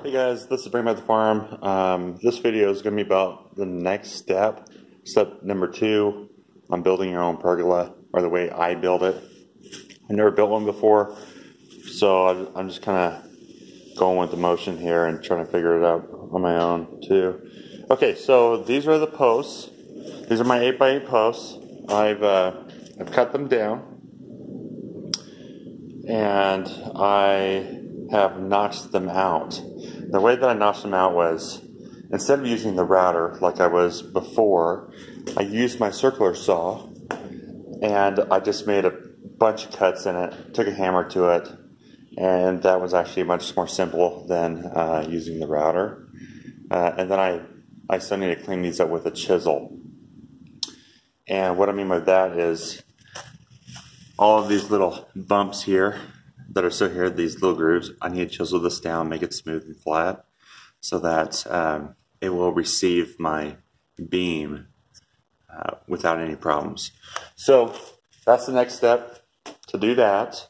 Hey guys, this is Bring Back the Farm. This video is going to be about the next step, step number 2 on building your own pergola, or the way I build it. I never built one before, so I'm just kind of going with the motion here and trying to figure it out on my own too. Okay, so these are the posts. These are my 8x8 posts. I've cut them down, and I have notched them out. The way that I notched them out was, instead of using the router like I was before, I used my circular saw, and I just made a bunch of cuts in it, took a hammer to it, and that was actually much more simple than using the router. And then I still need to clean these up with a chisel. And what I mean by that is all of these little bumps here that are still here, these little grooves, I need to chisel this down, make it smooth and flat, so that it will receive my beam without any problems. So that's the next step, to do that,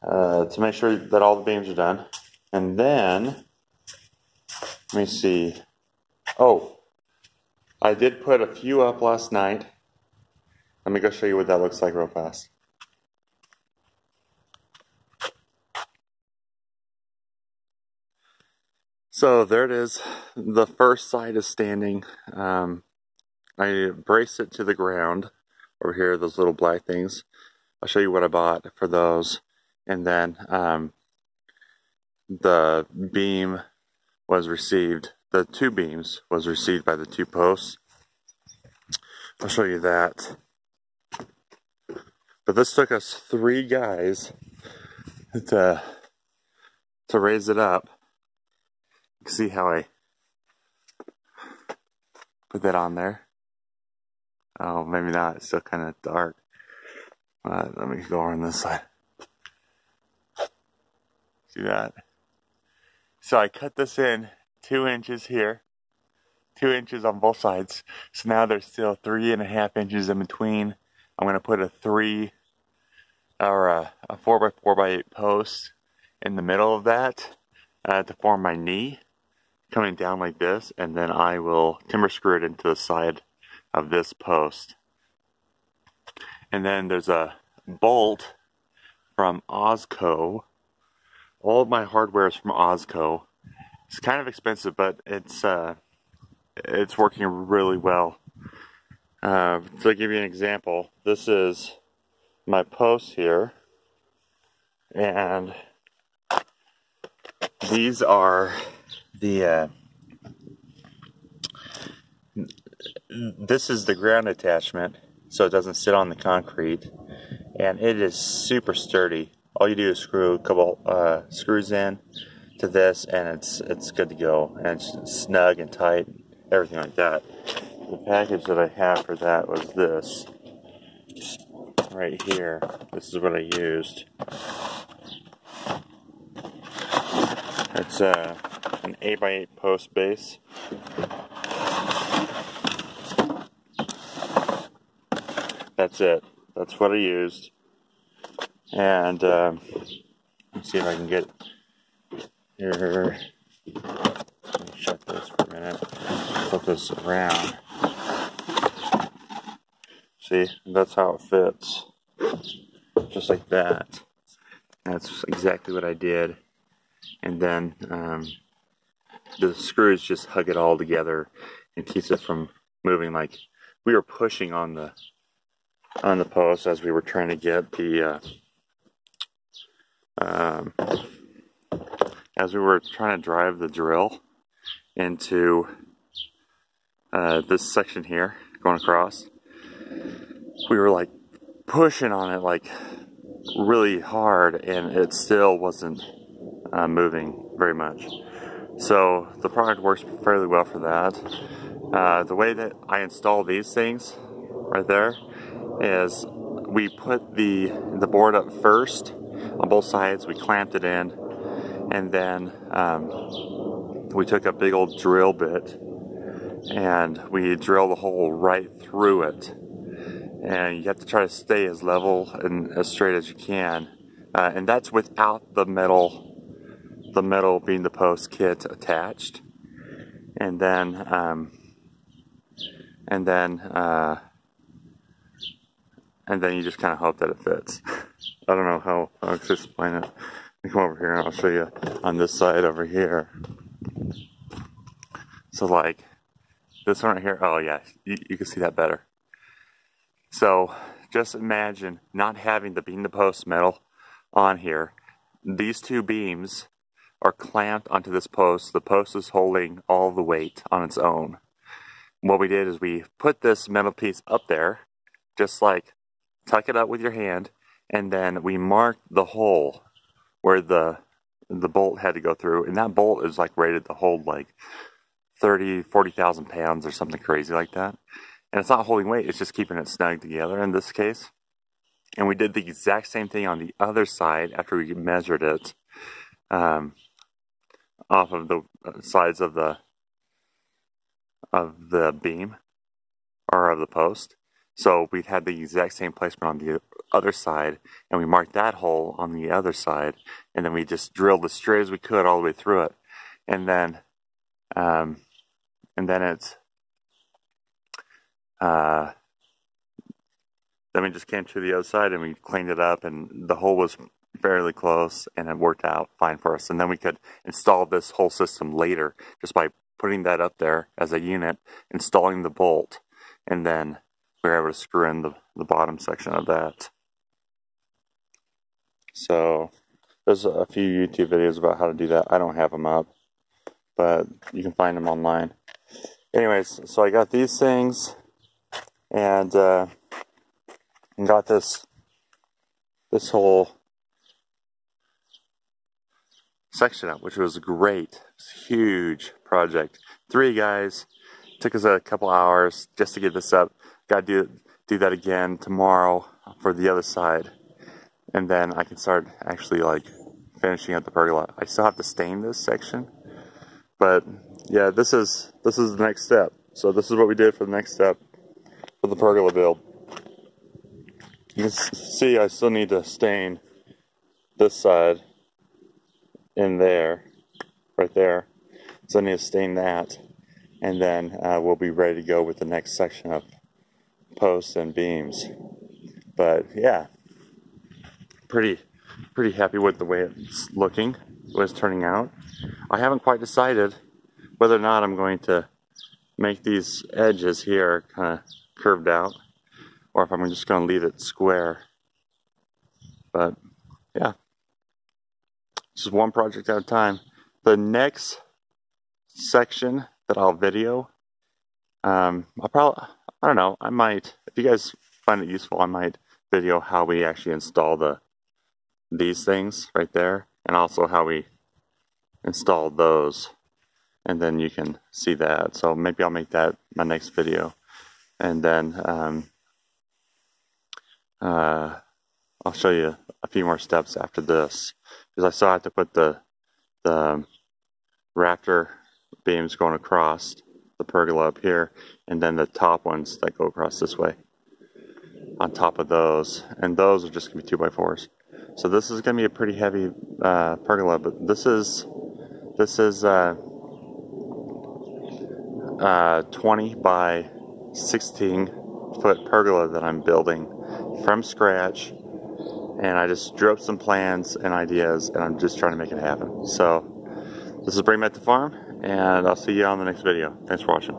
to make sure that all the beams are done. And then, let me see, oh, I did put a few up last night. Let me go show you what that looks like real fast. So there it is. The first side is standing. I brace it to the ground over here, those little black things. I'll show you what I bought for those. And then the beam was received, the 2 beams was received by the 2 posts. I'll show you that. But this took us 3 guys to raise it up. See how I put that on there? Oh, maybe not. It's still kind of dark. Let me go on this side. See that? So I cut this in 2 inches here, 2 inches on both sides. So now there's still 3.5 inches in between. I'm going to put a 4x4x8 post in the middle of that to form my knee, coming down like this, and then I will timber screw it into the side of this post. And then there's a bolt from Ozco. All of my hardware is from Ozco. It's kind of expensive, but it's working really well. To give you an example, this is my post here, and these are the this is the ground attachment, so it doesn't sit on the concrete, and it is super sturdy. All you do is screw a couple screws in to this, and it's good to go, and it's snug and tight, everything like that. The package that I have for that was this right here. This is what I used. It's an 8x8 post base. That's it. That's what I used. And let's see if I can get here. Let me shut this for a minute. Flip this around. See, that's how it fits. Just like that. That's exactly what I did. And then the screws just hug it all together and keeps it from moving. Like we were pushing on the post as we were trying to get the as we were trying to drive the drill into this section here going across. We were like pushing on it like really hard, and it still wasn't moving very much. So the product works fairly well for that. The way that I install these things right there is we put the board up first on both sides, we clamped it in, and then we took a big old drill bit and we drill the hole right through it. And you have to try to stay as level and as straight as you can. And that's without the metal the metal beam to post kit attached, and then you just kind of hope that it fits. I don't know how I'll explain it. Let me come over here and I'll show you on this side over here. So like this one right here, oh yeah, you can see that better. So just imagine not having the beam to post metal on here. These two beams are clamped onto this post. The post is holding all the weight on its own. What we did is we put this metal piece up there, just like tuck it up with your hand, and then we marked the hole where the bolt had to go through, and that bolt is like rated to hold like 40,000 pounds or something crazy like that. And it's not holding weight, it's just keeping it snug together in this case. And we did the exact same thing on the other side after we measured it off of the sides of the beam or of the post. So we had the exact same placement on the other side, and we marked that hole on the other side, and then we just drilled as straight as we could all the way through it. And then then we just came to the other side and we cleaned it up, and the hole was fairly close and it worked out fine for us. And then we could install this whole system later just by putting that up there as a unit, installing the bolt, and then we were able to screw in the bottom section of that. So there's a few YouTube videos about how to do that. I don't have them up, but you can find them online. Anyways, so I got these things and got this whole section up, which was great. It's a huge project. 3 guys. Took us a couple hours just to get this up. Got to do that again tomorrow for the other side, and then I can start actually like finishing up the pergola. I still have to stain this section, but yeah, this is the next step. So this is what we did for the next step for the pergola build. You can see I still need to stain this side in there, right there. So I need to stain that, and then we'll be ready to go with the next section of posts and beams. But yeah, pretty happy with the way it's looking, the way it's turning out. I haven't quite decided whether or not I'm going to make these edges here kind of curved out, or if I'm just going to leave it square. But yeah, just one project at a time. The next section that I'll video, I don't know, I might, if you guys find it useful, I might video how we actually install these things right there, and also how we install those, and then you can see that. So maybe I'll make that my next video, and then I'll show you a few more steps after this, because I still have to put the rafter beams going across the pergola up here, and then the top ones that go across this way on top of those, and those are just going to be 2x4s. So this is going to be a pretty heavy pergola, but this is 20 by 16 foot pergola that I'm building from scratch, and I just drew up some plans and ideas, and I'm just trying to make it happen. So this is Bring Back the Farm, and I'll see you on the next video. Thanks for watching.